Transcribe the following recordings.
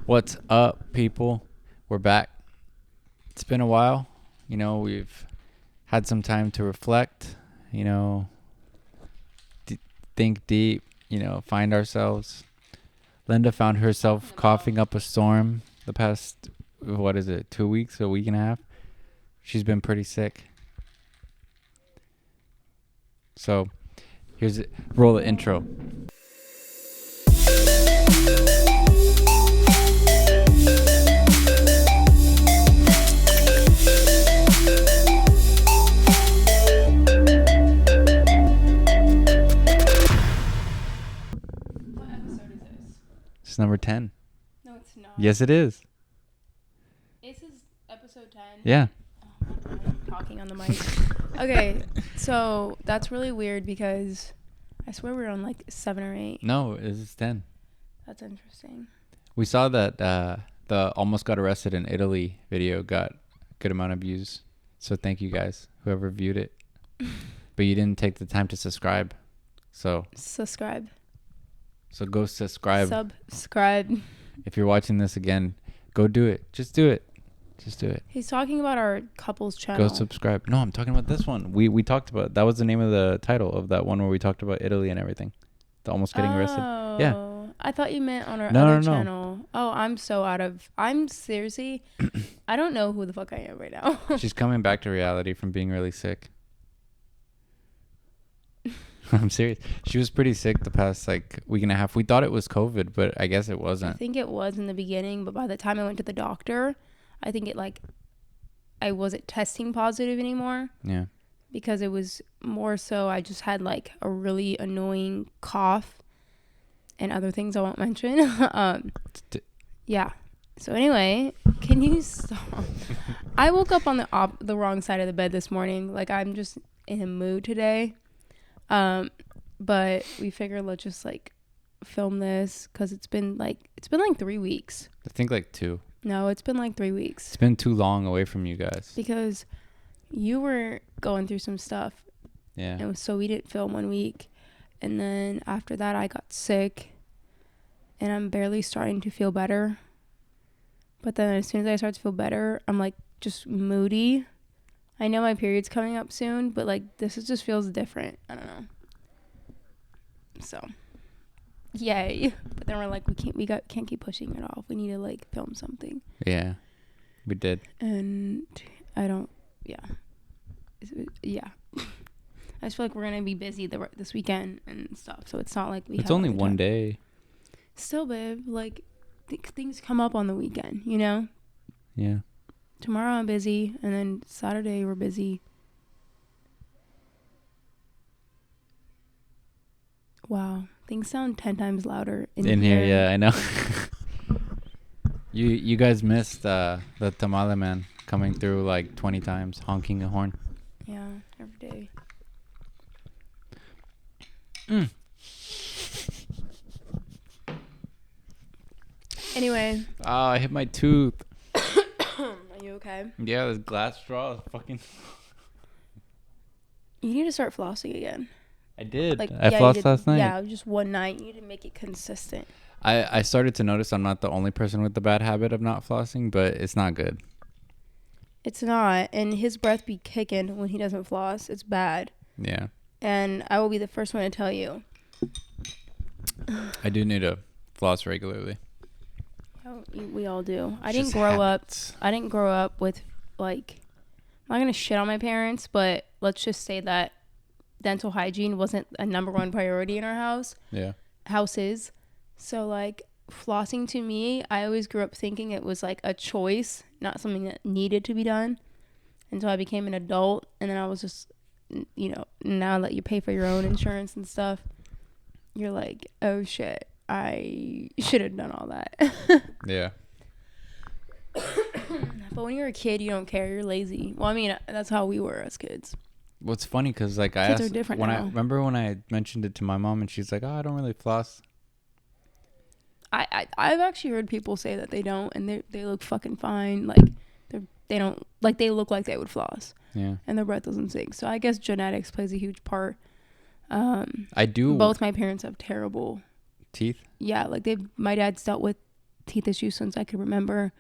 What's up, people? We're back. It's been a while. We've had some time to reflect, think deep, find ourselves. Linda found herself coughing up a storm the past, 2 weeks, a week and a half? She's been pretty sick. So, roll the intro. It's number 10. No, it's not. Yes, it is. This is episode 10. Yeah. Oh my God, I'm talking on the mic. Okay, so that's really weird because I swear we're on like 7 or 8. No, it's 10. That's interesting. We saw that the Almost Got Arrested in Italy video got a good amount of views. So thank you guys, whoever viewed it. But you didn't take the time to subscribe. So Subscribe. So go subscribe. Subscribe. If you're watching this again, go do it. Just do it. He's talking about our couples channel. Go subscribe. No, I'm talking about this one. We talked about, that was the name of the title of that one where we talked about Italy and everything. The Almost Getting Arrested. Yeah. I thought you meant on our No. other channel. Oh, I'm seriously, I don't know who the fuck I am right now. She's coming back to reality from being really sick. I'm serious. She was pretty sick the past week and a half. We thought it was COVID, but I guess it I wasn't. think it was in the beginning, but by the time I went to the doctor, I think I wasn't testing positive anymore. Yeah. Because it was more so I just had a really annoying cough and other things I won't mention. Yeah. So anyway, can you stop? I woke up on the wrong side of the bed this morning. I'm just in a mood today. But we figured let's just film this because it's been 3 weeks. I think 2. No, it's been 3 weeks. It's been too long away from you guys. Because you were going through some stuff. Yeah. And so we didn't film 1 week. And then after that, I got sick. And I'm barely starting to feel better. But then as soon as I start to feel better, I'm just moody. I know my period's coming up soon, but this just feels different. I don't know. So, yay. But then we're we can't keep pushing it off. We need to film something. Yeah. We did. And I don't, yeah. Yeah. I just feel we're going to be busy this weekend and stuff. So it's not it's only one day. Still, babe, things come up on the weekend, you know? Yeah. Tomorrow I'm busy, and then Saturday we're busy. Wow. Things sound 10 times louder in here. Yeah, I know. You guys missed the tamale man coming through 20 times, honking a horn. Yeah, every day. Anyway. Oh, I hit my tooth. Are you okay? Yeah, this glass straw is fucking... You need to start flossing again. I did. I flossed last night. Yeah, just one night. You need to make it consistent. I started to notice I'm not the only person with the bad habit of not flossing, but it's not good. It's not. And his breath be kicking when he doesn't floss. It's bad. Yeah. And I will be the first one to tell you. I do need to floss regularly. We all do. I didn't grow up with I'm not gonna shit on my parents, but let's just say that dental hygiene wasn't a number one priority in our house. Yeah. Houses. So flossing to me, I always grew up thinking it was a choice, not something that needed to be done until I became an adult. And then I was just, now that you pay for your own insurance and stuff, you're oh shit, I should have done all that. Yeah. But when you're a kid, you don't care. You're lazy. Well, I mean, that's how we were as kids. What's funny, because I kids asked, are different when now. I remember when I mentioned it to my mom, and she's like, "Oh, I don't really floss." I've actually heard people say that they don't, and they look fucking fine. They don't they look like they would floss. Yeah. And their breath doesn't stink. So I guess genetics plays a huge part. I do. Both my parents have terrible teeth. Yeah, my dad's dealt with teeth issues since I could remember.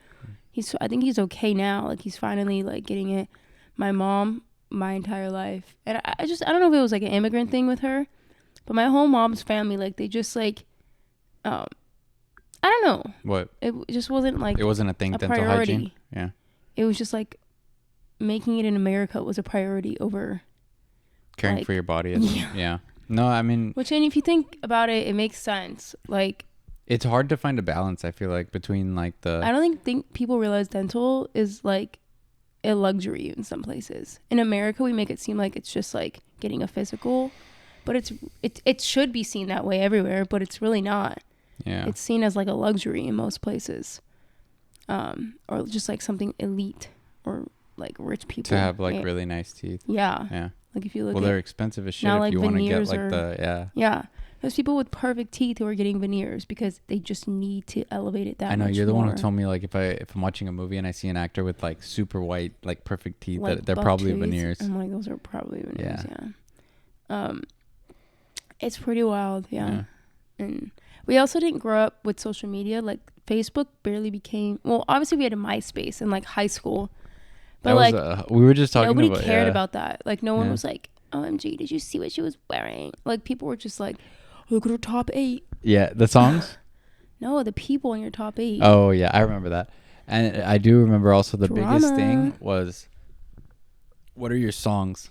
I think he's okay now. Like he's finally like getting it. My mom, my entire life, and I don't know if it was like an immigrant thing with her, but my whole mom's family, like they just like, I don't know. What? It just wasn't like It wasn't a thing. a Dental priority. hygiene. Yeah. It was just like making it in America was a priority over Caring like, for your body. yeah. Yeah. No, I mean, which, and if you think about it, it makes sense. Like it's hard to find a balance. I feel like between like I don't think people realize dental is like a luxury in some places. In America, we make it seem like it's just like getting a physical, but it should be seen that way everywhere, but it's really not. Yeah. It's seen as like a luxury in most places, or just like something elite or like rich people to have like really nice teeth. Yeah. Yeah. Like if you look Well, at they're expensive as shit now, if like, you want to get veneers like are- yeah. There's people with perfect teeth who are getting veneers because they just need to elevate it that much. I know you're the one who more. told me like if I'm watching a movie and I see an actor with like super white like perfect teeth Like, that they're buck probably teeth. veneers. I'm like, those are probably veneers. Yeah. It's pretty wild. Yeah. And we also didn't grow up with social media. Like Facebook barely became. Well, obviously we had a MySpace in like high school, but That like was, we were just talking nobody about cared about that. Like no one Yeah. was like, OMG, did you see what she was wearing? Like people were just like, look at her top 8. Yeah, the songs. No, the people in your top 8. Oh yeah, I remember that, and I do remember also the biggest Drama. thing was, what are your songs?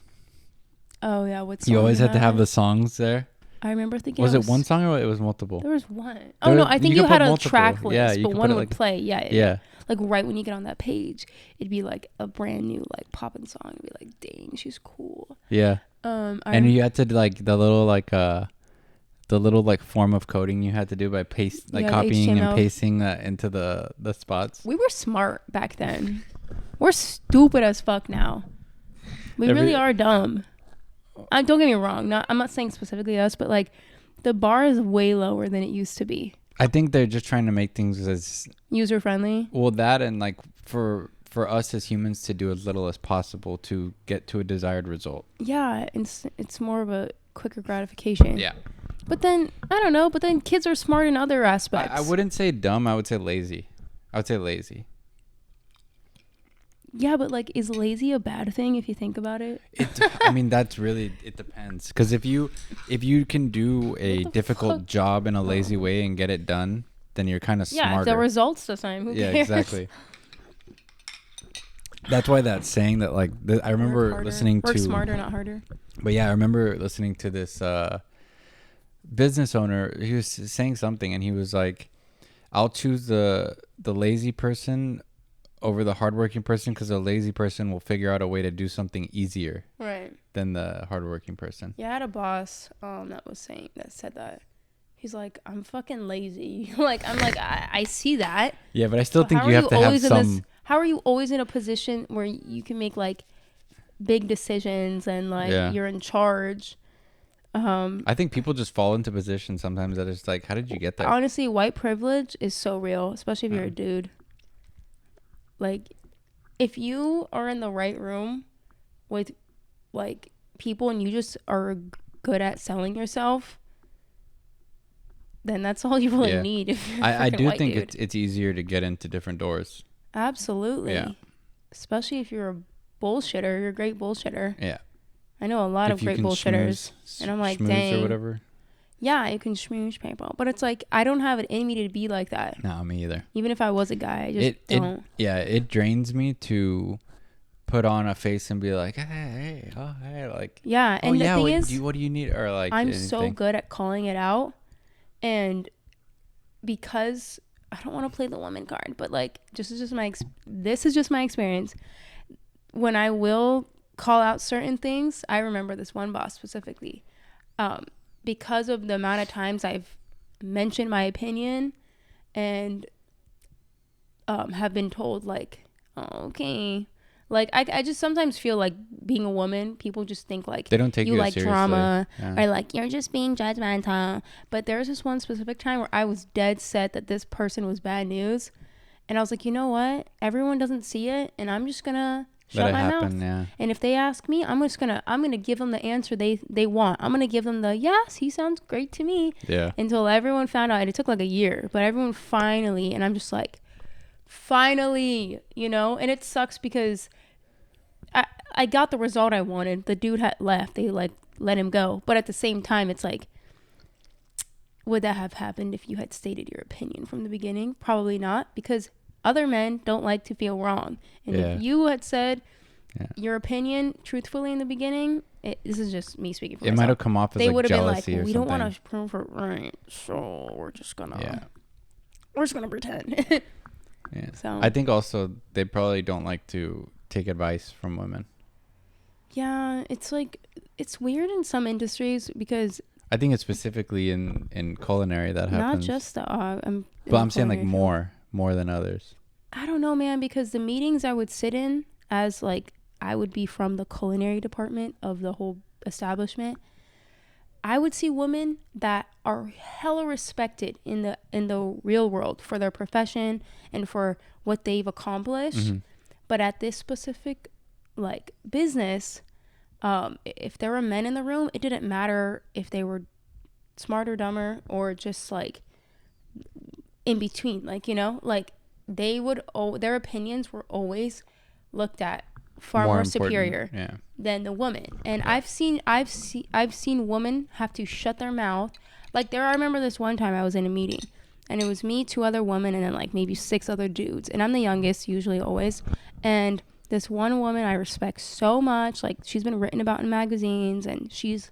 Oh yeah, what's You always had to have the songs there. I remember thinking. Was it one song or it was multiple? There was one. Oh no, I think you you could had put a multiple. track list, Yeah, you but could one put it would like- play. Yeah. Yeah. Like right when you get on that page, it'd be like a brand new like poppin' song. It'd be like, dang, she's cool. Yeah. And you had to like the little like form of coding you had to do by Yeah, the copying and HTML. pasting that into the spots. We were smart back then. We're stupid as fuck now. We really are dumb. Don't get me wrong. I'm not saying specifically us, but like the bar is way lower than it used to be. I think they're just trying to make things as User friendly. well that and like for us as humans to do as little as possible to get to a desired result. Yeah, it's more of a quicker gratification. Yeah. But then I don't know. But then kids are smart in other aspects. I wouldn't say dumb. I would say lazy. I would say lazy. Yeah, but like, is lazy a bad thing if you think about it? I mean, that's really, it depends. Because if you can do a What the difficult fuck? job in a lazy way and get it done, then you're kind of Yeah, smarter. the results the same. Who Yeah, cares? exactly. That's why that saying that like I remember Work harder. listening Work to. smarter, not harder. But yeah, I remember listening to this business owner. He was saying something, and he was like, "I'll choose the lazy person over the hardworking person because the lazy person will figure out a way to do something easier Right. than the hardworking person." Yeah, I had a boss that said that. He's like, I'm fucking lazy. Like, I'm like, I see that. Yeah, but I still But think how you are have to have always in some. How are you always in a position where you can make like big decisions and like Yeah. you're in charge? I think people just fall into positions sometimes that it's like, how did you get there? Honestly, white privilege is so real, especially if you're a dude. Like, if you are in the right room with like people and you just are good at selling yourself, then that's all you really Yeah. need. If you're a I freaking do white think dude. it's easier to get into different doors. Absolutely. Yeah. Especially if you're a bullshitter, you're a great bullshitter. Yeah. I know a lot of If you great can bullshitters. schmooze- And I'm like, schmooze dang. or whatever. Yeah, you can schmooze people. But it's like, I don't have it in me to be like that. No, me either. Even if I was a guy, I just don't. It drains me to put on a face and be like, hey, like, Yeah, and the thing is, what do you need? Or like, I'm anything. so good at calling it out. And because I don't want to play the woman card, but like, this is just my experience. When I will call out certain things, I remember this one boss specifically. Because of the amount of times I've mentioned my opinion and have been told like, oh, okay. Like, I just sometimes feel like being a woman, people just think like They don't take you you as like seriously. drama Yeah. or like you're just being judgmental. But there was this one specific time where I was dead set that this person was bad news. And I was like, you know what? Everyone doesn't see it. And I'm just going to shut Let it my happen, mouth. yeah. And if they ask me, I'm gonna give them the answer they want. I'm gonna give them the yes, he sounds great to me. Yeah. Until everyone found out. And it took like a year, but everyone finally, and I'm just like, finally, you know. And it sucks because I got the result I wanted. The dude had left. They like let him go. But at the same time, it's like, would that have happened if you had stated your opinion from the beginning? Probably not, because other men don't like to feel wrong. And if you had said your opinion truthfully in the beginning, this is just me speaking for myself. It might have come off as they like would have been like, jealousy or we something. don't want to prove it right, so we're just gonna pretend. Yeah. So I think also they probably don't like to take advice from women. yeah, it's like, it's weird in some industries because I think it's specifically in culinary that happens. not just the but I'm saying like more than others. I don't know, man, because the meetings I would sit in, as like I would be from the culinary department of the whole establishment, I would see women that are hella respected in the real world for their profession and for what they've accomplished. Mm-hmm. But at this specific like business, if there were men in the room, it didn't matter if they were smart or dumber or just like in between, like, you know, like they would their opinions were always looked at far more superior than the woman. And I've seen women have to shut their mouth. Like I remember this one time I was in a meeting and it was me, 2 other women, and then like maybe 6 other dudes, and I'm the youngest usually, always. And this one woman I respect so much, like she's been written about in magazines, and she's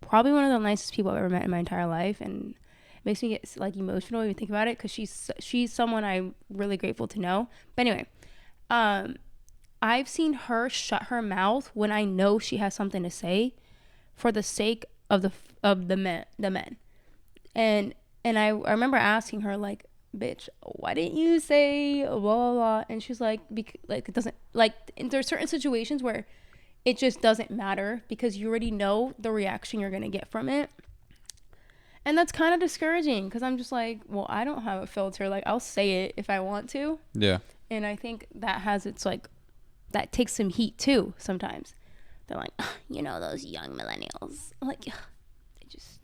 probably one of the nicest people I've ever met in my entire life, and it makes me get like emotional when you think about it, because she's someone I'm really grateful to know. But anyway, I've seen her shut her mouth when I know she has something to say, for the sake of the men. And I remember asking her, like, bitch, why didn't you say blah blah blah? And she's like, it doesn't, like, there's certain situations where it just doesn't matter because you already know the reaction you're gonna get from it. And that's kind of discouraging, because I'm just like, well, I don't have a filter. Like, I'll say it if I want to. Yeah. And I think that has its like, that takes some heat too sometimes. They're like, you know, those young millennials, like,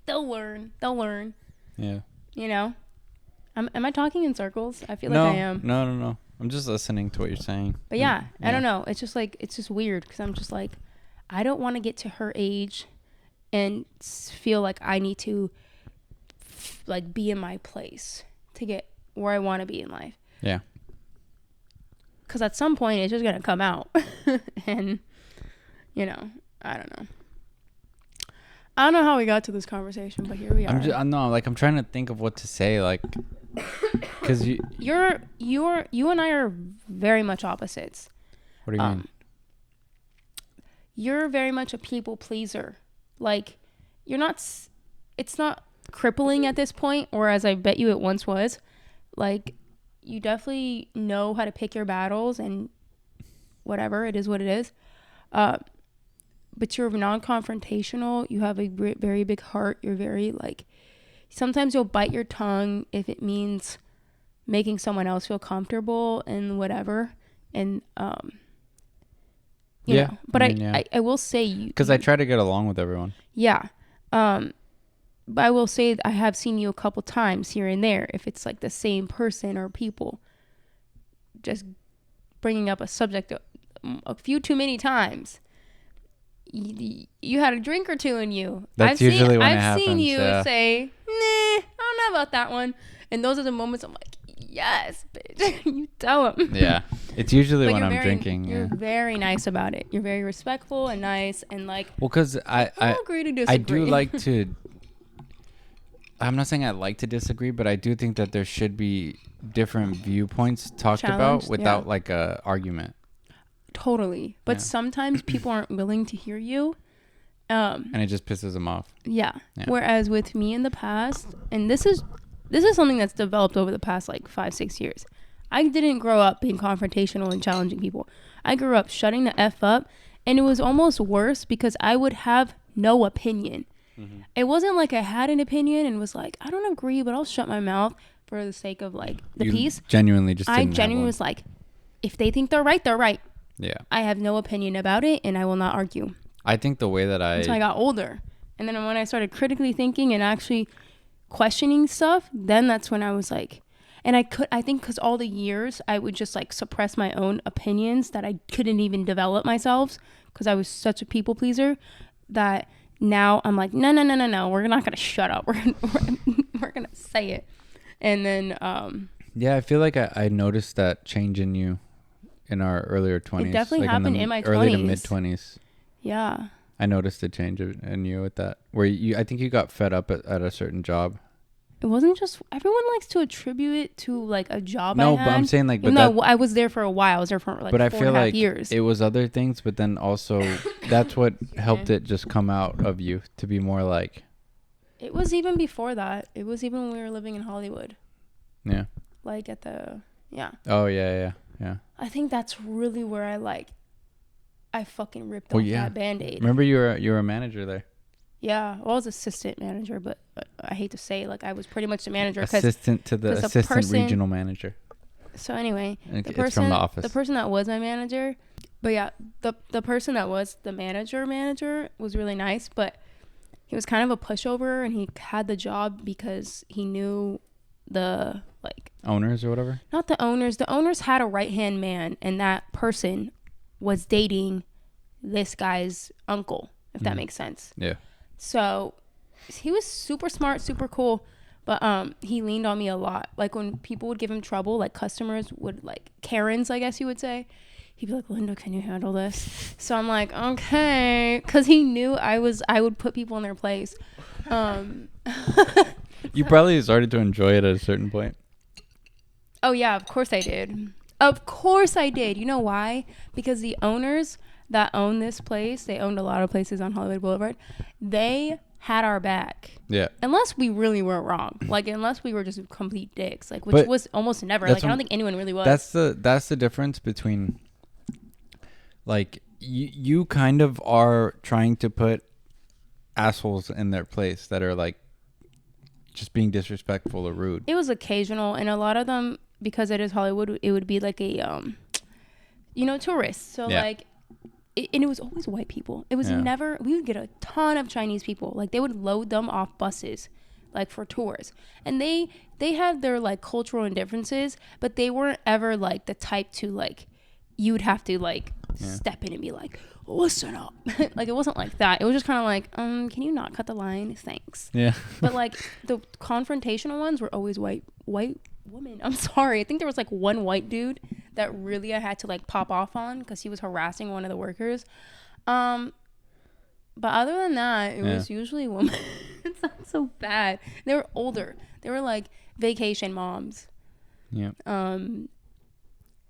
they'll learn. Yeah. You know? Am I talking in circles? I feel like I am. No. I'm just listening to what you're saying. But yeah, I don't know. It's just like, it's just weird, because I'm just like, I don't want to get to her age and feel like I need to like be in my place to get where I want to be in life. Yeah. Because at some point it's just gonna come out. And you know, I don't know how we got to this conversation, but here we are. I'm trying to think of what to say, like, because you and I are very much opposites. What do you mean? You're very much a people pleaser. Like, you're not. It's not crippling at this point, or as I bet you it once was. Like, you definitely know how to pick your battles, and whatever, it is what it is. But you're non-confrontational. You have a very big heart. You're very, like, sometimes you'll bite your tongue if it means making someone else feel comfortable and whatever. And you know. But I will say, because I try to get along with everyone. Yeah. But I will say I have seen you a couple times here and there, if it's like the same person or people, just bringing up a subject a few too many times. You had a drink or two in you. That's usually when it happens. I've seen you say, nah, I don't know about that one. And those are the moments I'm like, yes, bitch. You tell them. Yeah. It's usually when I'm drinking. You're very nice about it. You're very respectful and nice and like. Well, because I agree to disagree. I do like to. I'm not saying I like to disagree, but I do think that there should be different viewpoints talked about without like a argument. Totally. But sometimes people aren't willing to hear you. And it just pisses them off. Yeah. Whereas with me in the past, and this is something that's developed over the past like 5-6 years. I didn't grow up being confrontational and challenging people. I grew up shutting the F up, and it was almost worse because I would have no opinion. Mm-hmm. It wasn't like I had an opinion and was like, I don't agree, but I'll shut my mouth for the sake of like the peace. I genuinely was like, if they think they're right, they're right. Yeah. I have no opinion about it, and I will not argue. I think the way that Until I got older. And then when I started critically thinking and actually questioning stuff, then that's when I was like, and I think because all the years I would just like suppress my own opinions that I couldn't even develop myself because I was such a people pleaser, that now I'm like, no, we're not going to shut up. We're going to say it. And then, yeah, I feel like I noticed that change in you in our earlier 20s. It definitely like happened in my 20s. Early to mid 20s. Yeah. I noticed a change in you with that. Where I think you got fed up at a certain job. It wasn't just, everyone likes to attribute it to like a job No, I had. but I'm saying like, even though I was there for a while. I was there for like but 4.5 years. It was other things, but then also that's what helped it just come out of you to be more like. It was even before that. It was even when we were living in Hollywood. Yeah. Like at the, yeah. Oh, yeah. I think that's really where I fucking ripped off that Band-Aid. Remember you were a manager there. Yeah, well, I was assistant manager, but I hate to say, like, I was pretty much the manager. Assistant to the assistant regional manager. So anyway, it's from the office. The person that was my manager, but yeah, the person that was the manager was really nice, but he was kind of a pushover, and he had the job because he knew the, like... owners or whatever? Not the owners. The owners had a right-hand man, and that person was dating this guy's uncle, if that makes sense. Yeah. So he was super smart, super cool, but he leaned on me a lot. Like when people would give him trouble, like customers would, like Karens, I guess you would say, he'd be like, Linda, can you handle this? So I'm like, okay, because he knew I would put people in their place. You probably started to enjoy it at a certain point. Oh yeah, of course I did. Of course I did. You know why? Because the owners that own this place, they owned a lot of places on Hollywood Boulevard, they had our back. Yeah. Unless we really were wrong. Like, unless we were just complete dicks. Like, which was almost never. Like, I don't think anyone really was. That's the difference between, like, you kind of are trying to put assholes in their place that are, like, just being disrespectful or rude. It was occasional, and a lot of them, because it is Hollywood, it would be like a, tourists. So, like... and it was always white people. It was never, we would get a ton of Chinese people. Like, they would load them off buses, like, for tours. And they had their, like, cultural indifferences, but they weren't ever, like, the type to, like, you would have to, like, step in and be like, listen up. Like, it wasn't like that. It was just kind of like, can you not cut the line? Thanks. Yeah. But, like, the confrontational ones were always white women. I'm sorry. I think there was, like, one white dude that really I had to, like, pop off on because he was harassing one of the workers. But other than that, it was usually women. It sounds so bad. They were older. They were, like, vacation moms. Yeah.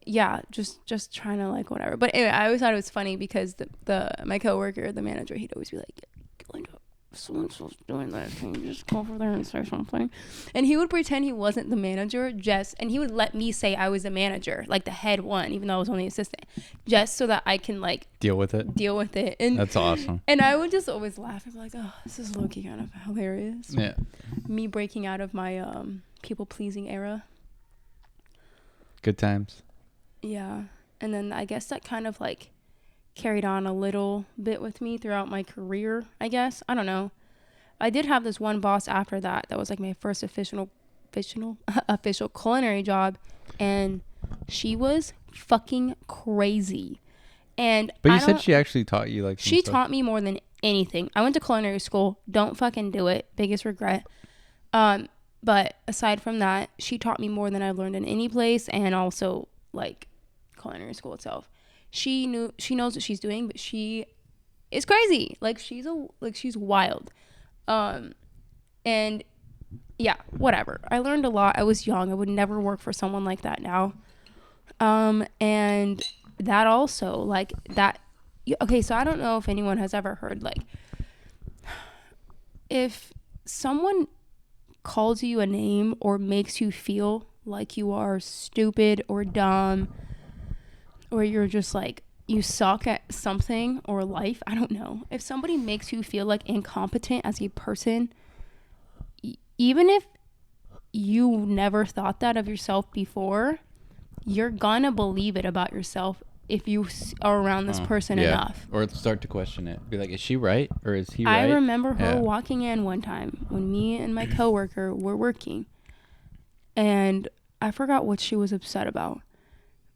Yeah, just trying to, like, whatever. But anyway, I always thought it was funny because my coworker, the manager, he'd always be like, Linda, someone's doing that. Can you just go over there and say something? And he would pretend he wasn't the manager, and he would let me say I was the manager, like the head one, even though I was only assistant, just so that I can, like, deal with it. And that's awesome. And I would just always laugh and be like, oh, this is low-key kind of hilarious. Yeah. Me breaking out of my people-pleasing era. Good times. Yeah. And then I guess that kind of, like, carried on a little bit with me throughout my career, I guess. I don't know. I did have this one boss after that was, like, my first official culinary job, and she was fucking crazy. But you said she actually taught you, like, she taught me more than anything. I went to culinary school. Don't fucking do it. Biggest regret. But aside from that, she taught me more than I've learned in any place, and also, like, culinary school itself. She knows what she's doing, but she is crazy. Like, she's wild. And yeah, whatever. I learned a lot. I was young. I would never work for someone like that now. And that also, like, that, okay, so I don't know if anyone has ever heard, like, if someone calls you a name or makes you feel like you are stupid or dumb, or you're just, like, you suck at something or life, I don't know. If somebody makes you feel, like, incompetent as a person, even if you never thought that of yourself before, you're gonna believe it about yourself if you are around this person enough. Or start to question it. Be like, is she right or is he I right? remember her walking in one time when me and my coworker were working, and I forgot what she was upset about,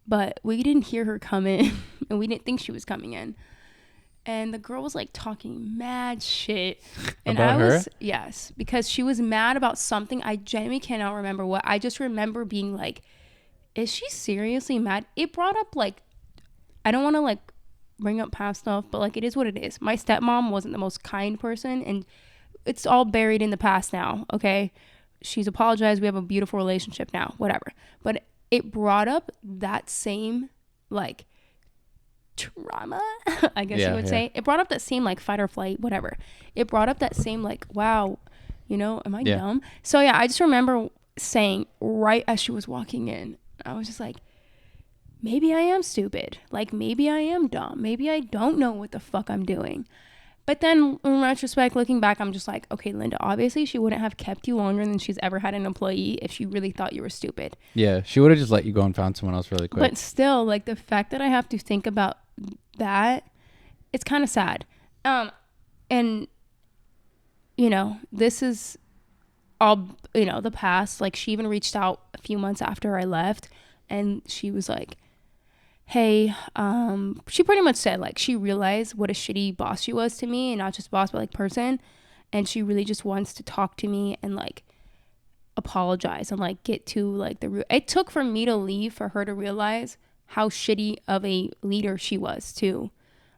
but we didn't hear her come in, and we didn't think she was coming in. And the girl was like talking mad shit. And about her? Yes, because she was mad about something. I genuinely cannot remember what. I just remember being like, is she seriously mad? It brought up like, I don't want to like bring up past stuff, but like it is what it is. My stepmom wasn't the most kind person, and it's all buried in the past now, okay? She's apologized. We have a beautiful relationship now, whatever. But it brought up that same like trauma, I guess you would say. It brought up that same like fight or flight, whatever. It brought up that same like, wow, you know, am I dumb? So yeah, I just remember saying right as she was walking in, I was just like, maybe I am stupid. Like maybe I am dumb. Maybe I don't know what the fuck I'm doing. But then in retrospect, looking back, I'm just like, okay, Linda, obviously she wouldn't have kept you longer than she's ever had an employee if she really thought you were stupid. Yeah, she would have just let you go and found someone else really quick. But still, like the fact that I have to think about that, it's kind of sad. And, you know, this is all, you know, the past. Like she even reached out a few months after I left, and she was like, hey, she pretty much said like she realized what a shitty boss she was to me, and not just boss but like person, and she really just wants to talk to me and like apologize and like get to like the root. It took for me to leave for her to realize how shitty of a leader she was to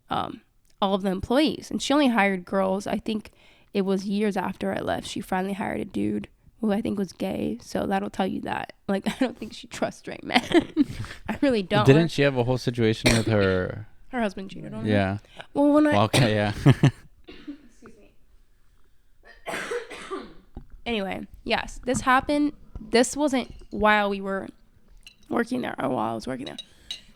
all of the employees. And she only hired girls. I think it was years after I left she finally hired a dude who I think was gay, so that'll tell you that. Like, I don't think she trusts straight men. I really don't. Didn't she have a whole situation with her? Her husband cheated on her. Yeah. Well, when okay, yeah. Excuse me. Anyway, yes, this happened. This wasn't while we were working there or while I was working there.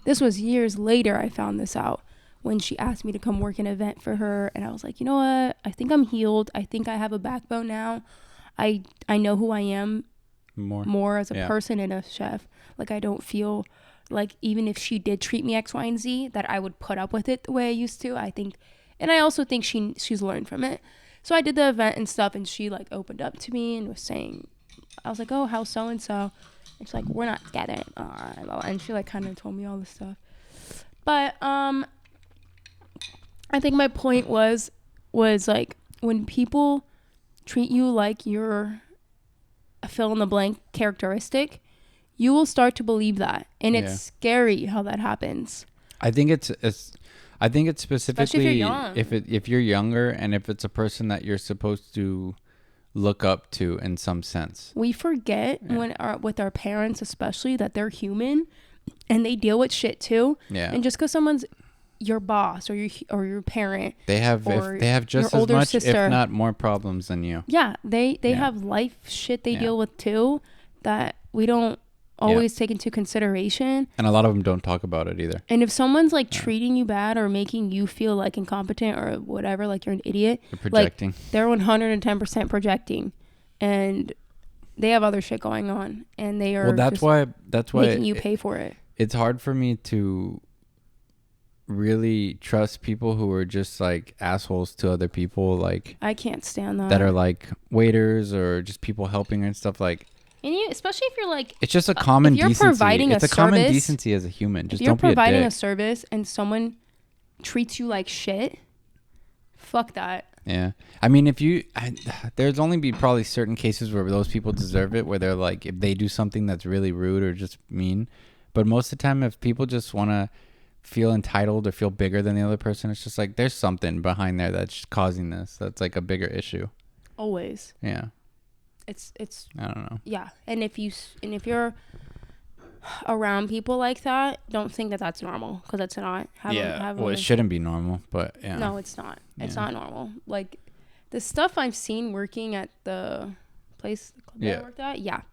This was years later I found this out when she asked me to come work an event for her, and I was like, you know what? I think I'm healed. I think I have a backbone now. I know who I am more as a person and a chef. Like, I don't feel like even if she did treat me X, Y, and Z, that I would put up with it the way I used to. I think, and I also think she's learned from it. So I did the event and stuff, and she like opened up to me and was saying, I was like, oh, how's so-and-so? And she's like, we're not together. And she like kind of told me all this stuff. But I think my point was like, when people treat you like you're a fill-in-the-blank characteristic, you will start to believe that. And it's scary how that happens. I think it's specifically if you're young. if you're younger and if it's a person that you're supposed to look up to in some sense. We forget with our parents especially that they're human and they deal with shit too. Yeah. And just because someone's your boss or your parent, they have just as much, sister, if not more problems than you. Yeah, they have life shit they deal with too that we don't always take into consideration. And a lot of them don't talk about it either. And if someone's like treating you bad or making you feel like incompetent or whatever, like you're an idiot, you're projecting. Like, they're 110% projecting, and they have other shit going on, and they are. Well, that's why making you pay for it. It's hard for me to really trust people who are just like assholes to other people. Like, I can't stand that. That are like waiters or just people helping and stuff like. And especially if you're like, it's just a common decency. If you're providing it's a common decency as a human. Just if you're don't be providing a service and someone treats you like shit, fuck that. Yeah, I mean, there's only be probably certain cases where those people deserve it, where they're like, if they do something that's really rude or just mean. But most of the time, if people just want to feel entitled or feel bigger than the other person, it's just like there's something behind there that's causing this. That's like a bigger issue. Always. Yeah. It's I don't know. Yeah, and if you're around people like that, don't think that that's normal, because it's not. Well, it shouldn't be normal, but yeah. No, it's not. It's not normal. Like the stuff I've seen working at the place that I worked at,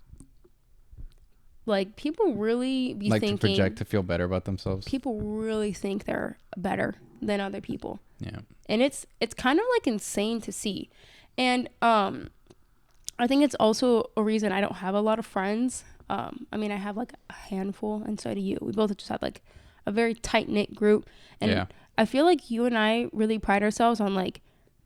like people really be like thinking, to project to feel better about themselves. People really think they're better than other people. Yeah, and it's kind of like insane to see, and I think it's also a reason I don't have a lot of friends. I mean, I have like a handful, and so do you. We both just have like a very tight knit group, and Yeah. I feel like you and I really pride ourselves on like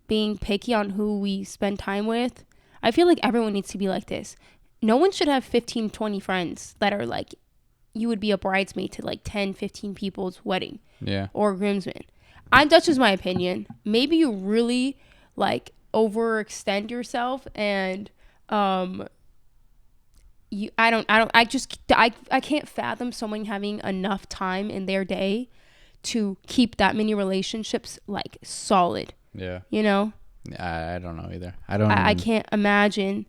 being picky on who we spend time with. I feel like everyone needs to be like this. No one should have 15, 20 friends that are like, you would be a bridesmaid to like 10, 15 people's wedding. Yeah. Or groomsmen. That's just my opinion. Maybe you really like overextend yourself and I can't fathom someone having enough time in their day to keep that many relationships like solid. Yeah. You know? I don't know either. I can't imagine,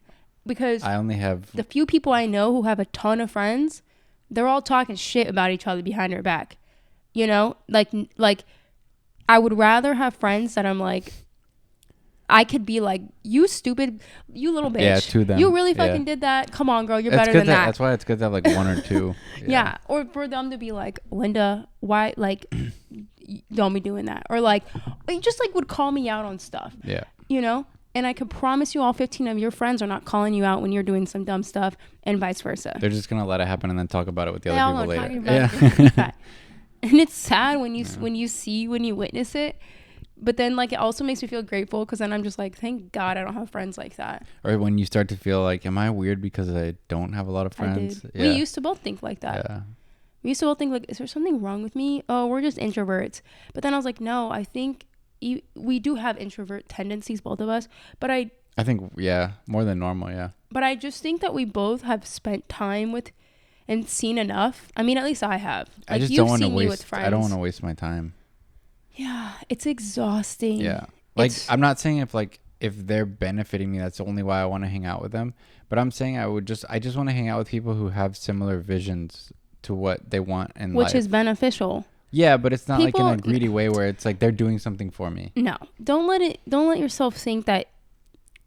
because I only have the few people I know who have a ton of friends, they're all talking shit about each other behind their back. You know? Like I would rather have friends that I'm like, I could be like, you stupid, you little bitch. Yeah, to them. You really fucking did that. Come on, girl, you're better good than that. That's why it's good to have like one or two. Yeah. Or for them to be like, Linda, why, like, don't be doing that. Or like, you just like would call me out on stuff. Yeah. You know? And I can promise you all 15 of your friends are not calling you out when you're doing some dumb stuff, and vice versa. They're just going to let it happen and then talk about it with the They other all people know later. talking about it. And it's sad when you witness it. But then like it also makes me feel grateful, because then I'm just like, thank God I don't have friends like that. Or when you start to feel like, am I weird because I don't have a lot of friends? I did. Yeah. We used to both think like that. Yeah. We used to both think like, is there something wrong with me? Oh, we're just introverts. But then I was like, no, I think we do have introvert tendencies, both of us. But I think, yeah, more than normal, yeah. But I just think that we both have spent time with and seen enough. I mean, at least I have. Like, I just you've don't want to seen me with waste. friends. I don't want to waste my time. Yeah, it's exhausting. Yeah, like I'm not saying if they're benefiting me, that's only why I want to hang out with them. But I'm saying I just want to hang out with people who have similar visions to what they want in life. Which is beneficial. Yeah, but it's not People, like in a greedy way where it's like they're doing something for me. No, don't let yourself think that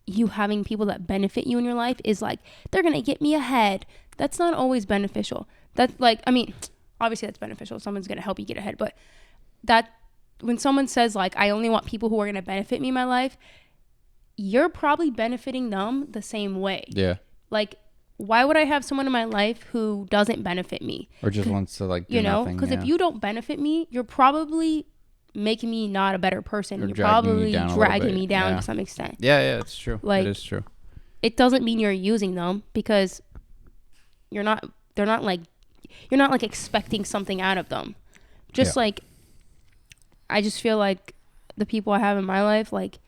you having people that benefit you in your life is like, they're gonna get me ahead. That's not always beneficial. That's like, I mean, obviously that's beneficial. Someone's gonna help you get ahead, but that when someone says like, I only want people who are gonna benefit me in my life, you're probably benefiting them the same way. Yeah. Like, why would I have someone in my life who doesn't benefit me? Or just wants to like do nothing. Because if you don't benefit me, you're probably making me not a better person. Or you're probably dragging me down yeah. to some extent. Yeah, it's true. Like, it is true. It doesn't mean you're using them, because you're not expecting something out of them. Just like, I just feel like the people I have in my life, like,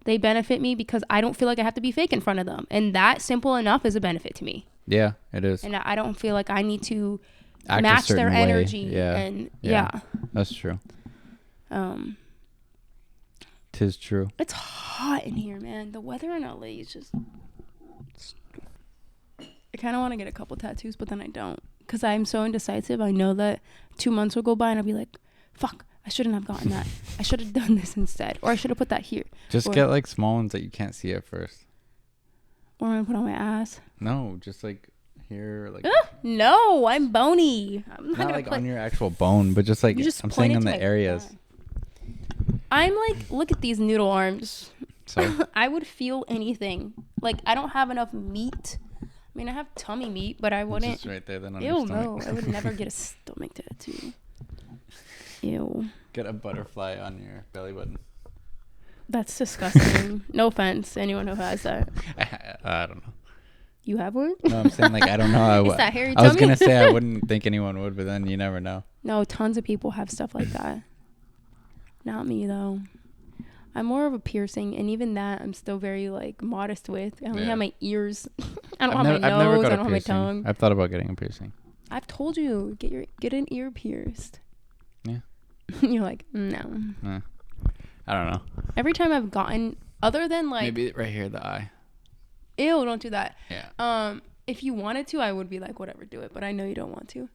they benefit me because I don't feel like I have to be fake in front of them. And that simple enough is a benefit to me. Yeah, it is. And I don't feel like I need to Act match their way. energy. Yeah. And That's true. 'Tis true. It's hot in here, man. The weather in LA is just... I kind of want to get a couple tattoos, but then I don't. Because I'm so indecisive. I know that 2 months will go by and I'll be like, fuck, I shouldn't have gotten that. I should have done this instead. Or I should have put that here. Just get like small ones that you can't see at first. Or I'm going to put on my ass. No, just like here. Like no, I'm bony. I'm not like on your actual bone, but just like I'm saying on the areas. I'm like, look at these noodle arms. So I would feel anything. Like, I don't have enough meat. I mean, I have tummy meat, but I wouldn't. Just right there, then on Ew, your stomach. no, I would never get a stomach tattoo. Ew. Get a butterfly on your belly button. That's disgusting. No offense, anyone who has that. I don't know. You have one? No, I'm saying like I don't know. Is that hairy I was tummy? gonna say I wouldn't think anyone would, but then you never know. No, tons of people have stuff like that. Not me though. I'm more of a piercing, and even that I'm still very like modest with. I only have my ears. I don't have my nose. I don't have my tongue. I've thought about getting a piercing. I've told you, get an ear pierced. Yeah. You're like, no. I don't know. Every time I've gotten, other than like, maybe right here, the eye. Ew, don't do that. Yeah. If you wanted to, I would be like, whatever, do it. But I know you don't want to.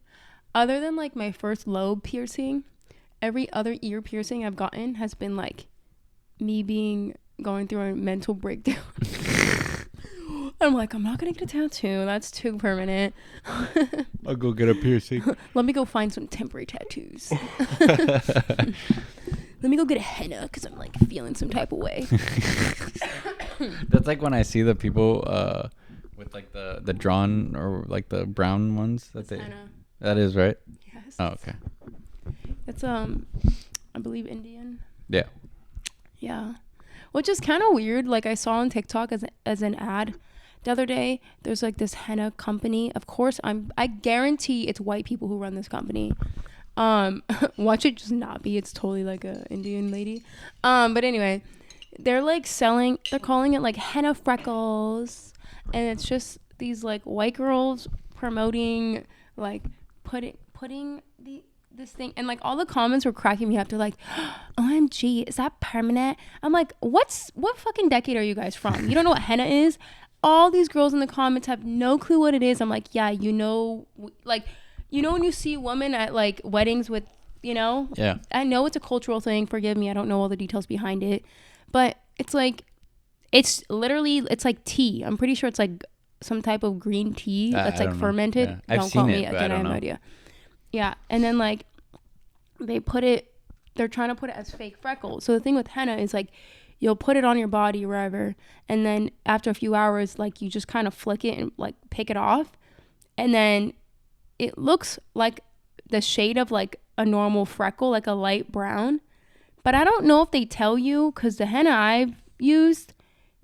Other than like my first lobe piercing, every other ear piercing I've gotten has been like me going through a mental breakdown. I'm like, I'm not gonna get a tattoo. That's too permanent. I'll go get a piercing. Let me go find some temporary tattoos. Let me go get a henna because I'm like feeling some type of way. That's like when I see the people with like the drawn or like the brown ones that they. Henna. That is right. Yes. Oh, okay. It's I believe Indian. Yeah. Yeah. Which is kind of weird. Like I saw on TikTok as an ad the other day. There's like this henna company. Of course, I guarantee it's white people who run this company. Watch it just not be. It's totally like a Indian lady. But anyway, they're like they're calling it like henna freckles, and it's just these like white girls promoting like putting this thing, and like all the comments were cracking me up. They're like, OMG, is that permanent? I'm like, what fucking decade are you guys from? You don't know what henna is? All these girls in the comments have no clue what it is. I'm like, yeah, like, when you see women at like weddings with, Yeah. I know it's a cultural thing. Forgive me. I don't know all the details behind it, but it's like, it's like tea. I'm pretty sure it's like some type of green tea that's like fermented. Yeah. Don't call me again. I have no idea. Yeah. And then like they're trying to put it as fake freckles. So the thing with henna is like, you'll put it on your body wherever, and then after a few hours, like you just kind of flick it and like pick it off, and then it looks like the shade of like a normal freckle, like a light brown. But I don't know if they tell you, because the henna I've used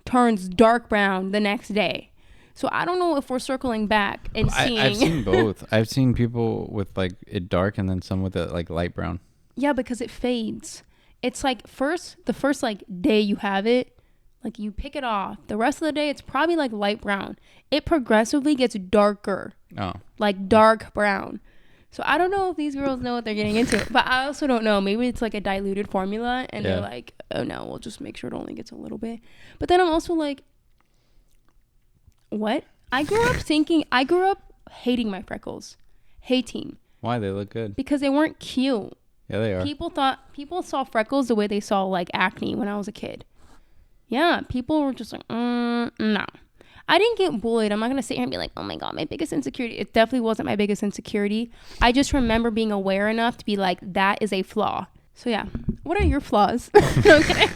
turns dark brown the next day. So I don't know if we're circling back and seeing. I've seen both. I've seen people with like it dark and then some with it like light brown. Yeah, because it fades. It's like the first like day you have it, like you pick it off. The rest of the day, it's probably like light brown. It progressively gets darker. Oh. Like dark brown. So I don't know if these girls know what they're getting into. But I also don't know.Maybe it's like a diluted formula, and they're like, oh no, we'll just make sure it only gets a little bit. But then I'm also like, what? I grew up hating my freckles. Hating. Why? They look good. Because they weren't cute. Yeah, they are. People saw freckles the way they saw like acne when I was a kid. Yeah, people were just like, no. I didn't get bullied. I'm not going to sit here and be like, oh my God, my biggest insecurity. It definitely wasn't my biggest insecurity. I just remember being aware enough to be like, that is a flaw. So yeah. What are your flaws? Okay.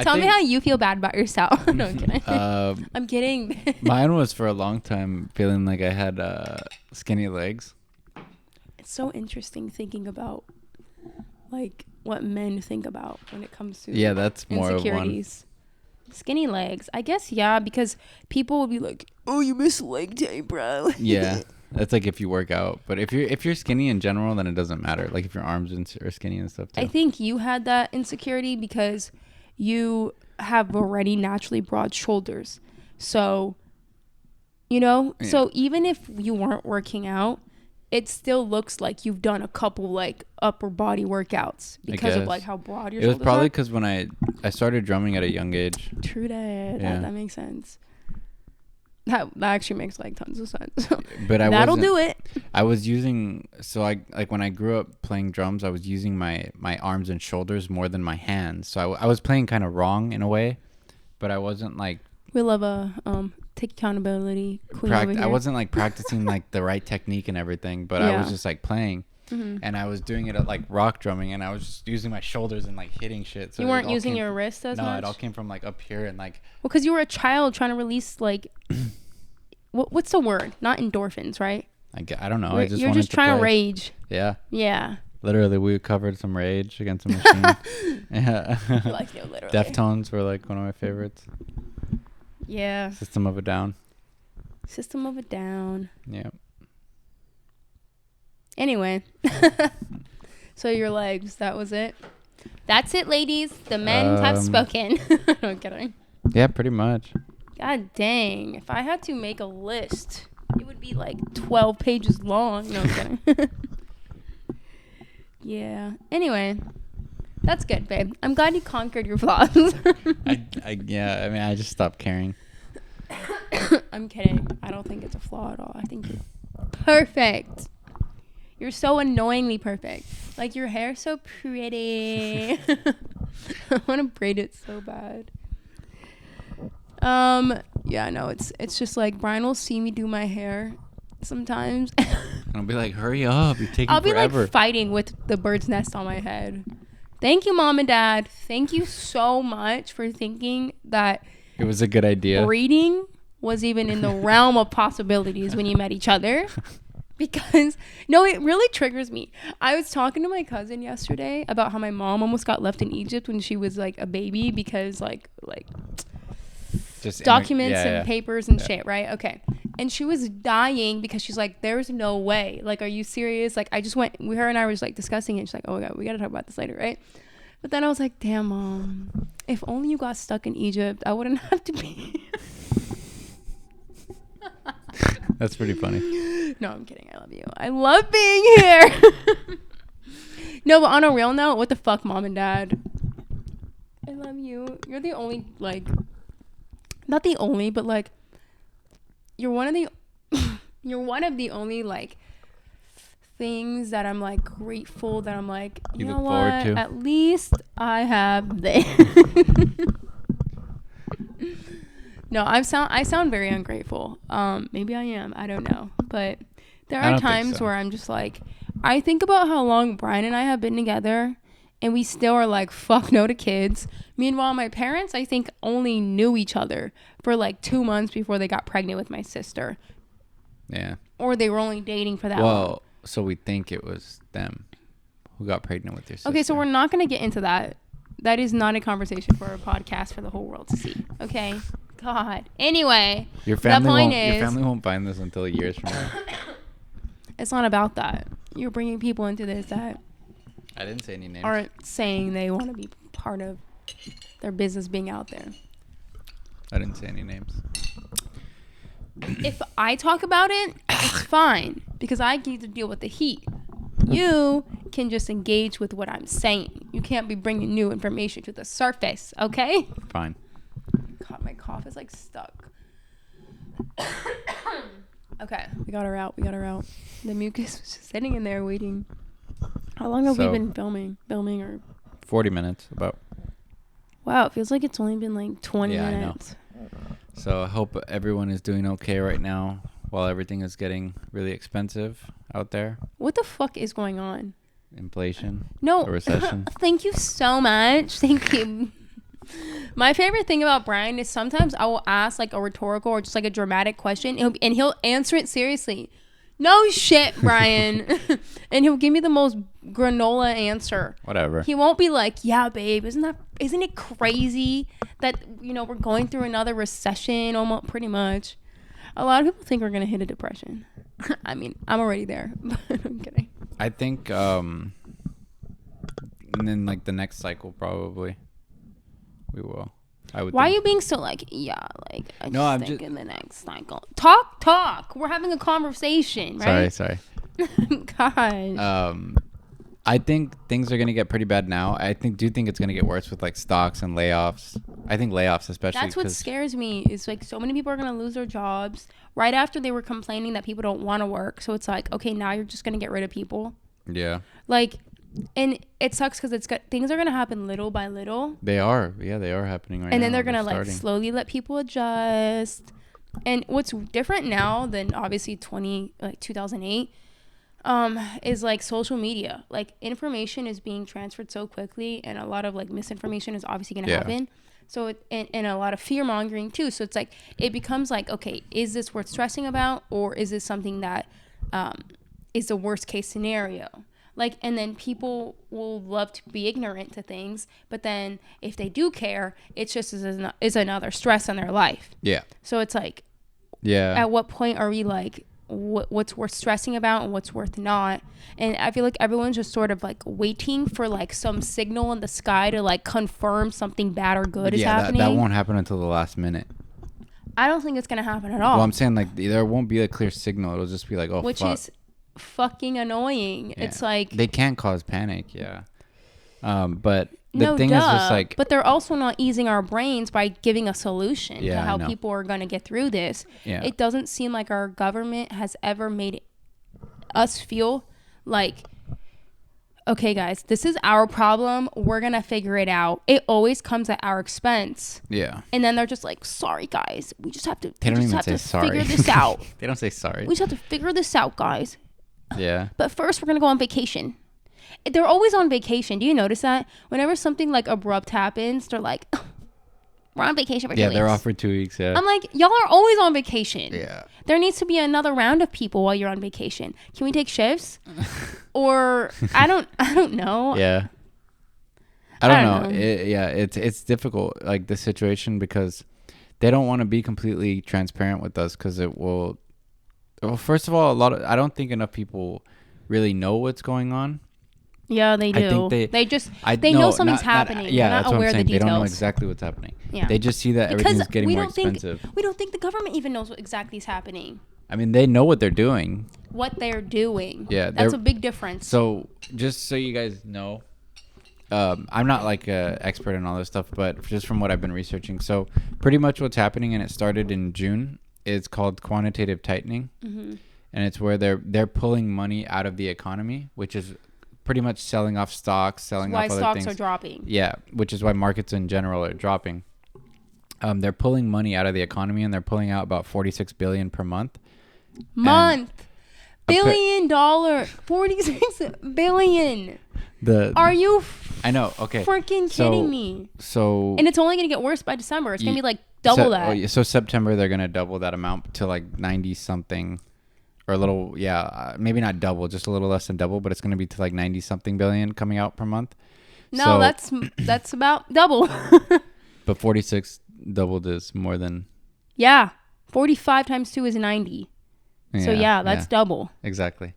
Tell me how you feel bad about yourself. No, I'm kidding. I'm kidding. Mine was for a long time feeling like I had skinny legs. It's so interesting thinking about like what men think about when it comes to that's more insecurities. Skinny legs, I guess. Yeah, because people would be like, oh, you miss leg day, bro. Yeah, that's like if you work out. But if you're skinny in general, then it doesn't matter. Like if your arms are skinny and stuff too. I think you had that insecurity because you have already naturally broad shoulders. So so even if you weren't working out, it still looks like you've done a couple like upper body workouts because of like how broad your shoulders are. It was probably because when I started drumming at a young age. True that. Yeah. That makes sense. That actually makes like tons of sense. But that'll do it. I was using when I grew up playing drums, I was using my arms and shoulders more than my hands. So I was playing kind of wrong in a way, but I wasn't like. We love take accountability queen over here. I wasn't like practicing like the right technique and everything, but I was just like playing, and I was doing it at like rock drumming, and I was just using my shoulders and like hitting shit. So you weren't using your wrist as much? No, it all came from like up here and like. Well, because you were a child trying to release like, what's the word? Not endorphins, right? I don't know. You're just trying to rage. Yeah. Yeah. Literally, we covered some Rage Against the Machine. Yeah. Like, no, literally. Deftones were like one of my favorites. Yeah. System of a Down. Yeah. Anyway. So your legs, that was it? That's it, ladies. The men have spoken. No, I'm kidding. Yeah, pretty much. God dang. If I had to make a list, it would be like 12 pages long. No, I'm kidding. Yeah. Anyway. That's good, babe. I'm glad you conquered your flaws. I just stopped caring. I'm kidding. I don't think it's a flaw at all. I think you're perfect. You're so annoyingly perfect. Like, your hair's so pretty. I want to braid it so bad. Yeah, no, it's just like Brian will see me do my hair sometimes. I'll be like, hurry up. You're taking I'll be forever. like fighting with the bird's nest on my head. Thank you, Mom and Dad. Thank you so much for thinking that it was a good idea. Breeding was even in the realm of possibilities when you met each other. Because no, it really triggers me. I was talking to my cousin yesterday about how my mom almost got left in Egypt when she was like a baby because like Just documents and papers and shit, right? Okay. And she was dying because she's like, there's no way. Like, are you serious? Like, I just went, her and I were just like discussing it. She's like, oh my God, we got to talk about this later, right? But then I was like, damn, Mom, if only you got stuck in Egypt, I wouldn't have to be. That's pretty funny. No, I'm kidding. I love you. I love being here. No, but on a real note, what the fuck, Mom and Dad? I love you. You're the only, like, not the only, but like, you're one of the only like things that I'm like grateful that I'm like, you know what? At least I have this. No, I sound very ungrateful. Maybe I am. I don't know. But there are times where I'm just like, I think about how long Brian and I have been together and we still are like, fuck no to kids. Meanwhile, my parents, I think, only knew each other for like 2 months before they got pregnant with my sister. Yeah. Or they were only dating for that long. Well, so we think it was them who got pregnant with your sister. Okay, so we're not going to get into that. That is not a conversation for a podcast for the whole world to see. Okay? God. Anyway, your family won't find this until years from now. It's not about that. You're bringing people into this that I didn't say any names. Aren't saying they want to be part of their business being out there. I didn't say any names. If I talk about it, it's fine because I get to deal with the heat. You can just engage with what I'm saying. You can't be bringing new information to the surface, okay? Fine. God, my cough is like stuck. Okay, we got her out. The mucus was just sitting in there waiting. How long have we been filming or 40 minutes about. Wow, it feels like it's only been like 20 minutes. I know. So I hope everyone is doing okay right now while everything is getting really expensive out there. What the fuck is going on? Inflation. No. A recession. Thank you so much. Thank you. My favorite thing about Brian is sometimes I will ask like a rhetorical or just like a dramatic question and he'll answer it seriously. No shit, Brian. And he'll give me the most granola answer. Whatever. He won't be like, yeah, babe, isn't it crazy that, you know, we're going through another recession almost pretty much. A lot of people think we're going to hit a depression. I mean, I'm already there. But I'm kidding. I think, and then like the next cycle probably we will. Why are you being so like, yeah, like, I'm just in the next cycle. Talk. We're having a conversation, right? Sorry. Gosh. I think things are going to get pretty bad now. Do you think it's going to get worse with like stocks and layoffs? I think layoffs especially. That's what scares me is like so many people are going to lose their jobs right after they were complaining that people don't want to work. So it's like, okay, now you're just going to get rid of people. Yeah. Like, and it sucks because things are going to happen little by little. They are. Yeah, they are happening right now. And then they're going to like slowly let people adjust. And what's different now than obviously 2008 is like social media. Like information is being transferred so quickly and a lot of like misinformation is obviously going to happen. So and a lot of fear mongering too. So it's like it becomes like, okay, is this worth stressing about or is this something that is the worst case scenario? Like, and then people will love to be ignorant to things, but then if they do care, it's just is another stress in their life. Yeah. So it's like, at what point are we like, what's worth stressing about and what's worth not? And I feel like everyone's just sort of like waiting for like some signal in the sky to like confirm something bad or good is happening. That won't happen until the last minute. I don't think it's gonna happen at all. Well, I'm saying like there won't be a clear signal. It'll just be like, oh, which is fucking annoying. Yeah. It's like they can't cause panic. But the thing is just like, but they're also not easing our brains by giving a solution to how people are going to get through this. It doesn't seem like our government has ever made us feel like, okay guys, this is our problem, we're gonna figure it out. It always comes at our expense. And then they're just like, sorry guys, we just have to figure this out. They don't say sorry. We just have to figure this out, guys. But first we're gonna go on vacation. They're always on vacation. Do you notice that? Whenever something like abrupt happens, they're like, we're on vacation for 2 Yeah, weeks. they're off for 2 weeks. Yeah. I'm like, y'all are always on vacation. Yeah. There needs to be another round of people while you're on vacation. Can we take shifts? Or I don't know. Yeah. I don't know. It's difficult, like the situation, because they don't want to be completely transparent with us, because it will. Well, first of all, I don't think enough people really know what's going on. Yeah, they do. I think they know something's happening. Yeah, they're not that's aware what I'm saying. of the details. They don't know exactly what's happening. Yeah. They just see that everything's getting more expensive. We don't think the government even knows what exactly is happening. I mean, they know what they're doing. What they're doing. Yeah, that's a big difference. So, just so you guys know, I'm not like an expert in all this stuff, but just from what I've been researching. So, pretty much what's happening, and it started in June, is called quantitative tightening. Mm-hmm. And it's where they're pulling money out of the economy, which is pretty much selling off stocks, selling off other things. Why stocks are dropping. Yeah, which is why markets in general are dropping. They're pulling money out of the economy, and they're pulling out about $46 billion per month. $1 billion, $46 billion. Are you? I know. Okay. Freaking kidding me? So. And it's only gonna get worse by December. It's gonna be like double that. So September they're gonna double that amount to like 90 something, or a little. Yeah, maybe not double, just a little less than double, but it's gonna be to like 90 something billion coming out per month. No, that's about double. But 46 doubled is more than. Yeah, 45 times 2 is 90. So yeah, that's double. Exactly.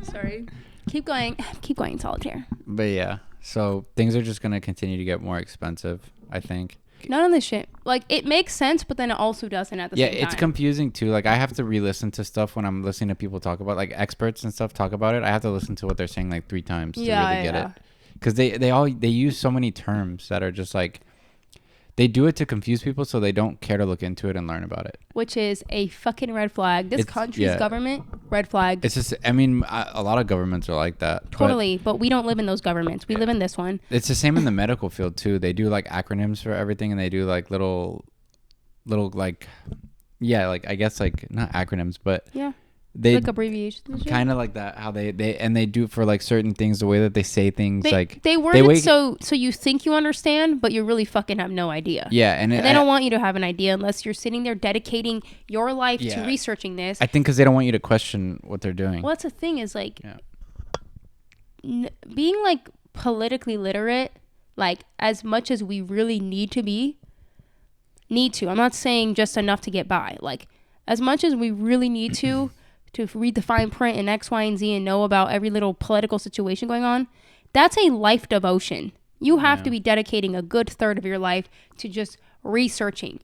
Sorry. Keep going, Solitaire. But yeah, so things are just gonna continue to get more expensive, I think. None of this shit, like, it makes sense, but then it also doesn't at the same time. Yeah, it's confusing too. Like, I have to re-listen to stuff when I'm listening to people talk about, like, experts and stuff talk about it. I have to listen to what they're saying like 3 times to really get it, because they use so many terms that are just like, they do it to confuse people, so they don't care to look into it and learn about it. Which is a fucking red flag. This country's government, red flag. It's just, I mean, a lot of governments are like that. Totally, but we don't live in those governments. We live in this one. It's the same in the medical field too. They do like acronyms for everything, and they do like little like, yeah, like, I guess like not acronyms, but yeah. They like abbreviations, kind of like that. How they do for like certain things, the way that they say things, they word it so you think you understand, but you really fucking have no idea. Yeah, and they don't want you to have an idea unless you're sitting there dedicating your life to researching this. I think because they don't want you to question what they're doing. Well, that's the thing is like being like politically literate, like as much as we really need to. I'm not saying just enough to get by. Like as much as we really need to read the fine print and X, Y, and Z and know about every little political situation going on, that's a life devotion. You have to be dedicating a good third of your life to just researching.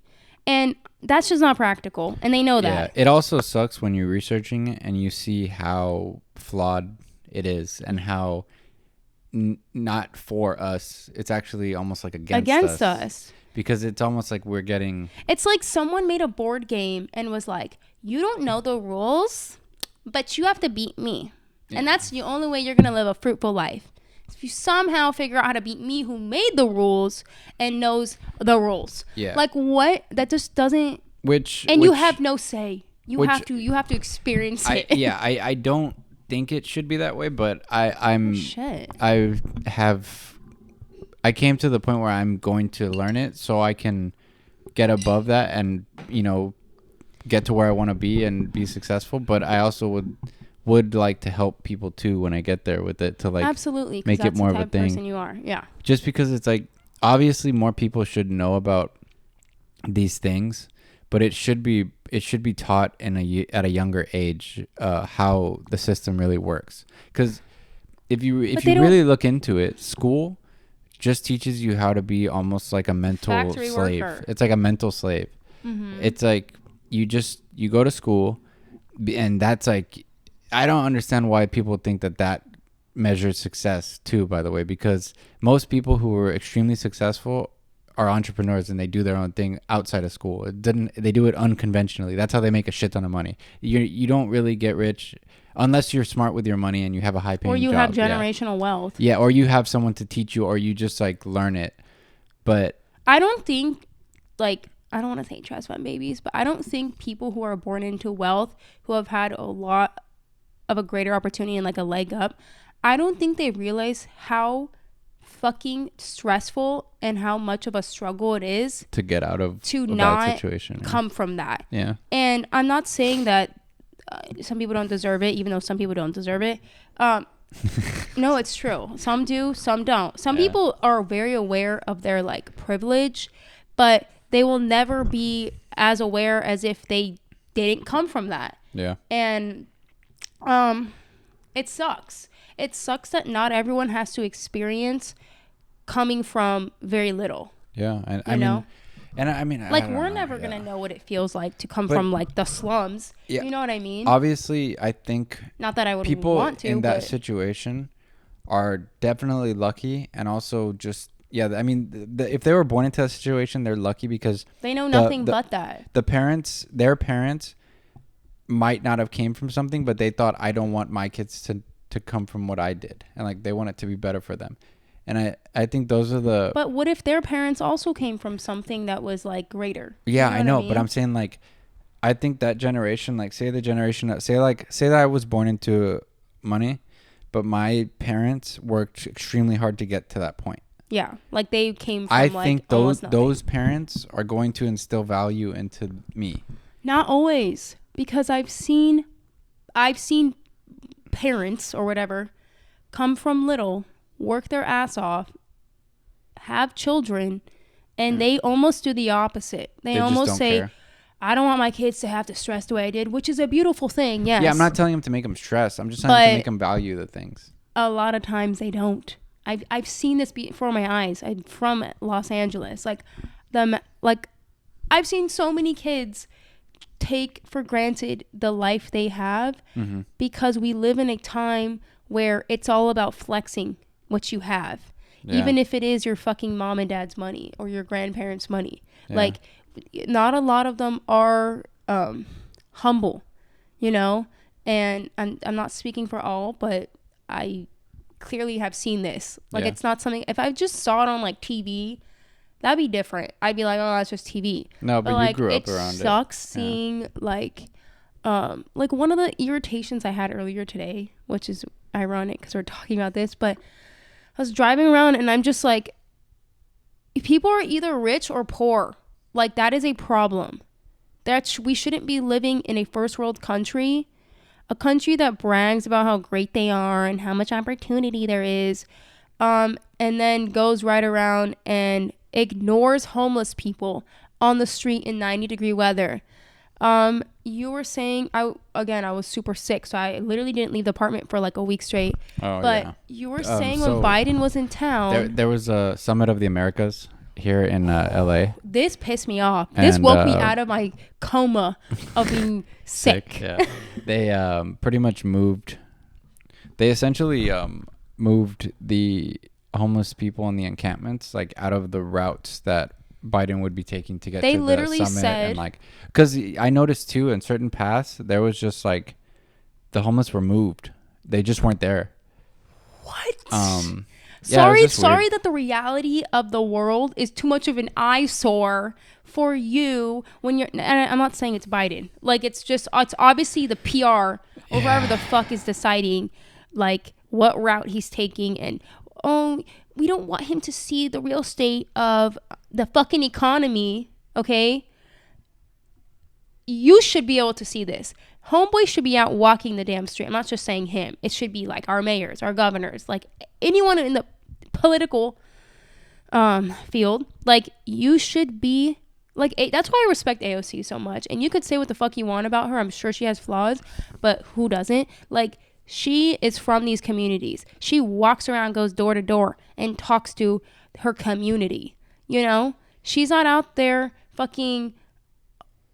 And that's just not practical. And they know that. Yeah, it also sucks when you're researching it and you see how flawed it is and how not for us. It's actually almost like against us. Because it's almost like we're getting... It's like someone made a board game and was like, you don't know the rules, but you have to beat me. Yeah. And that's the only way you're going to live a fruitful life. If you somehow figure out how to beat me who made the rules and knows the rules. Yeah. Like what? That just doesn't... You have no say. You have to experience it. I don't think it should be that way, but I came to the point where I'm going to learn it so I can get above that and, get to where I want to be and be successful. But I also would like to help people too when I get there with it to like absolutely make it more of a thing. Person you are. Yeah. Just because it's like obviously more people should know about these things, but it should be taught at a younger age how the system really works. Because if you really look into it, school just teaches you how to be almost like a mental factory slave. Worker. It's like a mental slave. Mm-hmm. It's like you go to school, and that's like, I don't understand why people think that measures success too, by the way, because most people who are extremely successful are entrepreneurs and they do their own thing outside of school. They do it unconventionally. That's how they make a shit ton of money. You don't really get rich unless you're smart with your money and you have a high paying job. Or you have generational wealth. Yeah, or you have someone to teach you, or you just like learn it. But I don't think, like, I don't want to say trust fund babies, but I don't think people who are born into wealth, who have had a lot of a greater opportunity and like a leg up, I don't think they realize how fucking stressful and how much of a struggle it is to get out of to a not bad situation. come from that. Yeah. And I'm not saying that some people don't deserve it, even though some people don't deserve it. No, it's true. Some do, some don't. Some people are very aware of their like privilege, but they will never be as aware as if they didn't come from that. Yeah. And it sucks. It sucks that not everyone has to experience coming from very little. Yeah. And I mean, like we're never gonna know what it feels like to come from like the slums. Yeah. You know what I mean? Obviously, I think not that I would people want to, in that but situation are definitely lucky, and also just I mean, if they were born into that situation, they're lucky because they know nothing but that. Their parents might not have came from something, but they thought, I don't want my kids to come from what I did, and like they want it to be better for them. And I think those are the. But what if their parents also came from something that was like greater? Yeah, you know I know, I mean? but I'm saying like, I think that generation, like say the generation that say that I was born into money, but my parents worked extremely hard to get to that point. Yeah, like they came from I like think almost those parents are going to instill value into me. Not always, because I've seen parents or whatever come from little, work their ass off, have children, and they almost do the opposite. They almost say, care. I don't want my kids to have to stress the way I did, which is a beautiful thing, yes. Yeah, I'm not telling them to make them stress. I'm just telling them to make them value the things. A lot of times they don't. I've seen this before my eyes. I'm from Los Angeles. I've seen so many kids take for granted the life they have because we live in a time where it's all about flexing what you have, even if it is your fucking mom and dad's money or your grandparents' money. Like, not a lot of them are humble, you know. And I'm not speaking for all, but I clearly have seen this. Like, it's not something. If I just saw it on like TV, that'd be different. I'd be like, oh, that's just TV. No, but like, you grew up around it. It sucks seeing like one of the irritations I had earlier today, which is ironic because we're talking about this, but I was driving around and I'm just like, people are either rich or poor. Like, that is a problem. We shouldn't be living in a first world country, a country that brags about how great they are and how much opportunity there is, and then goes right around and ignores homeless people on the street in 90-degree weather. You were saying, I was super sick, so I literally didn't leave the apartment for like a week straight. But you were saying when Biden was in town, there was a Summit of the Americas here in LA. This pissed me off. This woke me out of my coma of being sick. Yeah. They pretty much moved. They essentially moved the homeless people in the encampments like out of the routes that Biden would be taking to get to the summit. And like, because I noticed too in certain paths there was just like the homeless were moved. They just weren't there. What? Sorry that the reality of the world is too much of an eyesore for you when you're. And I'm not saying it's Biden. Like, it's obviously the PR or whoever the fuck is deciding like what route he's taking, and we don't want him to see the real state of the fucking economy. Okay, you should be able to see this. Homeboy should be out walking the damn street. I'm not just saying him. It should be like our mayors, our governors, like anyone in the political field. Like, you should be like, that's why I respect AOC so much. And you could say what the fuck you want about her. I'm sure she has flaws, but who doesn't? Like, she is from these communities. She walks around, goes door to door, and talks to her community. You know, she's not out there fucking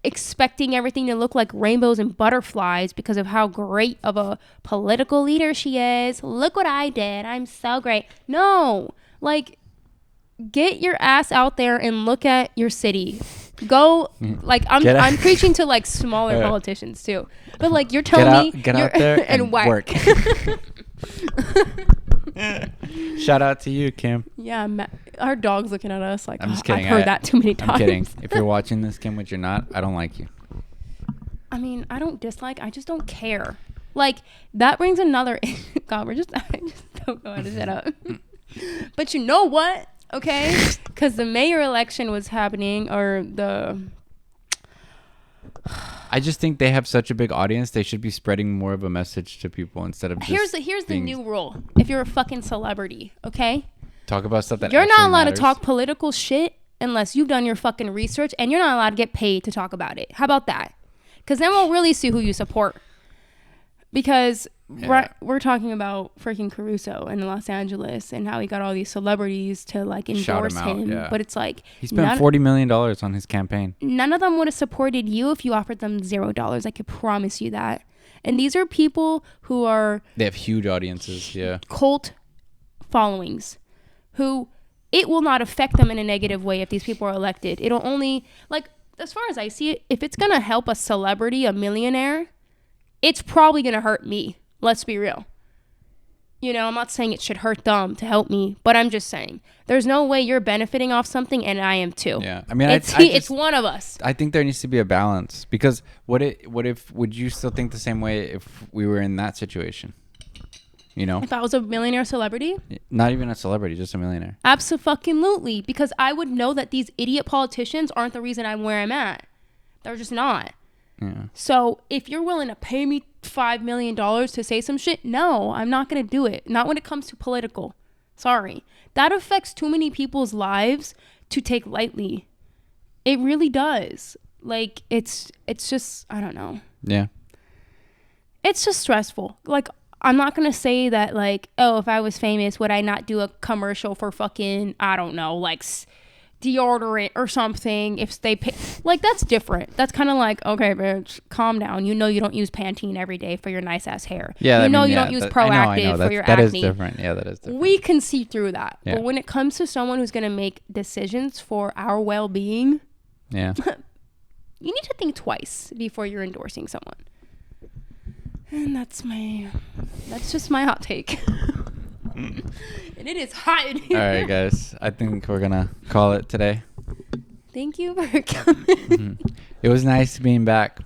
expecting everything to look like rainbows and butterflies because of how great of a political leader she is. Look what I did. I'm so great. No, like, get your ass out there and look at your city. Go, like, I'm preaching to like smaller politicians too, but like, you're telling me get out there and work. Shout out to you, Kim. Yeah, our dog's looking at us like, I'm just kidding. I've heard that too many times. I'm kidding. If you're watching this, Kim, which you're not, I don't like you. I mean, I don't dislike. I just don't care. Like, that brings another. God, I just don't know how to shut up. But you know what? Okay, because the mayor election was happening, or the. I just think they have such a big audience. They should be spreading more of a message to people instead of just Here's the new rule. If you're a fucking celebrity, okay, talk about stuff that you're not actually allowed matters. to talk political shit unless you've done your fucking research, and you're not allowed to get paid to talk about it. How about that? Because then we'll really see who you support. Because we're talking about freaking Caruso in Los Angeles and how he got all these celebrities to like endorse him. Yeah. But it's like He spent $40 million on his campaign. None of them would have supported you if you offered them $0. I could promise you that. And these are people who are They have huge audiences. Yeah. cult followings who it will not affect them in a negative way if these people are elected. It'll only, like, as far as I see it, if it's going to help a celebrity, a millionaire, it's probably going to hurt me. Let's be real. You know, I'm not saying it should hurt them to help me, but I'm just saying there's no way you're benefiting off something and I am too. Yeah. I mean, it's one of us. I think there needs to be a balance because would you still think the same way if we were in that situation? You know, If I was a millionaire celebrity, not even a celebrity, just a millionaire. absolutely, because I would know that these idiot politicians aren't the reason I'm where I'm at. They're just not. Yeah. So if you're willing to pay me $5 million to say some shit, no, I'm not going to do it. Not when it comes to political. Sorry. That affects too many people's lives to take lightly. It really does. Like, it's just, I don't know. Yeah. It's just stressful. Like, I'm not going to say that, like, oh, if I was famous, would I not do a commercial for fucking, I don't know, like deodorant or something if they pay. Like, that's different. That's kind of like, okay, bitch, calm down. You know you don't use Pantene every day for your nice ass hair. Yeah. You know you don't use Proactive for your that acne. That is different. Yeah, that is different. We can see through that. Yeah. But when it comes to someone who's going to make decisions for our well-being, Yeah. you need to think twice before you're endorsing someone. And that's just my hot take. And it is hot in here. All right, guys. I think we're gonna call it today. Thank you for coming. It was nice being back.